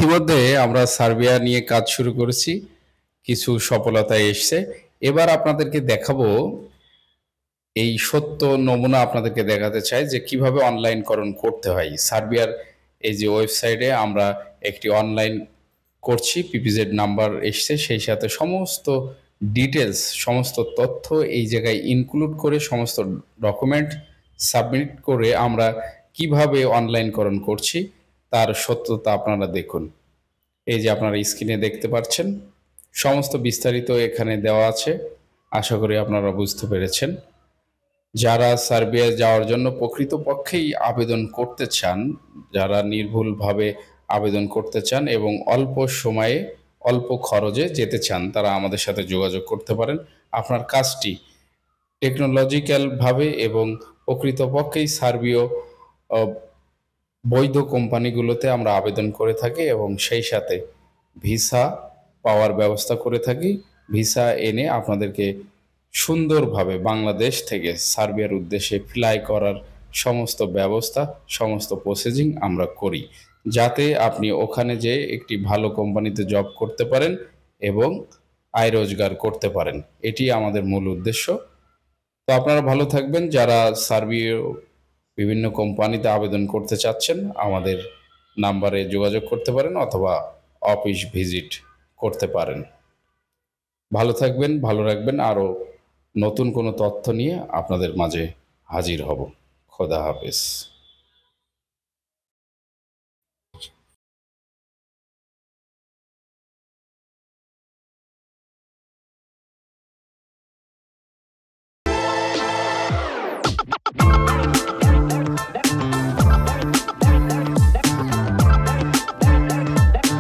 ইতিমধ্যে আমরা সার্বিয়া নিয়ে কাজ শুরু করেছি, কিছু সফলতা এসছে। এবার আপনাদেরকে দেখাবো, এই সত্য নমুনা আপনাদেরকে দেখাতে চাই যে কিভাবে অনলাইনকরণ করতে হয়। সার্বিয়ার এই যে ওয়েবসাইটে আমরা একটি অনলাইন করছি, পিপিজেড নাম্বার এসছে, সেই সাথে সমস্ত ডিটেলস, সমস্ত তথ্য এই জায়গায় ইনক্লুড করে সমস্ত ডকুমেন্ট সাবমিট করে আমরা কিভাবে অনলাইনকরণ করছি তার সত্যতা আপনারা দেখুন। এই যে আপনারা স্ক্রিনে দেখতে পাচ্ছেন, সমস্ত বিস্তারিত এখানে দেওয়া আছে। আশা করি আপনারা বুঝতে পেরেছেন। যারা সার্বিয়ায় যাওয়ার জন্য প্রকৃতপক্ষেই আবেদন করতে চান, যারা নির্ভুলভাবে আবেদন করতে চান এবং অল্প সময়ে অল্প খরচে যেতে চান, তারা আমাদের সাথে যোগাযোগ করতে পারেন। আপনার কাজটি টেকনোলজিক্যালভাবে এবং প্রকৃতপক্ষেই সার্বীয় আহ, বৈধ কোম্পানিগুলোতে আমরা আবেদন করে থাকি এবং সেই সাথে ভিসা পাওয়ার ব্যবস্থা করে থাকি। ভিসা এনে আপনাদেরকে সুন্দরভাবে বাংলাদেশ থেকে সার্বিয়ার উদ্দেশ্যে ফ্লাই করার সমস্ত ব্যবস্থা, সমস্ত প্রসেসিং আমরা করি, যাতে আপনি ওখানে যেয়ে একটি ভালো কোম্পানিতে জব করতে পারেন এবং আয় রোজগার করতে পারেন। এটি আমাদের মূল উদ্দেশ্য। তো আপনারা ভালো থাকবেন। যারা সার্বিয় বিভিন্ন কোম্পানিতে আবেদন করতে চাচ্ছেন, আমাদের নাম্বারে যোগাযোগ করতে পারেন অথবা অফিস ভিজিট করতে পারেন। ভালো থাকবেন, ভালো রাখবেন। আরও নতুন কোনো তথ্য নিয়ে আপনাদের মাঝে হাজির হব। খোদা হাফেজ।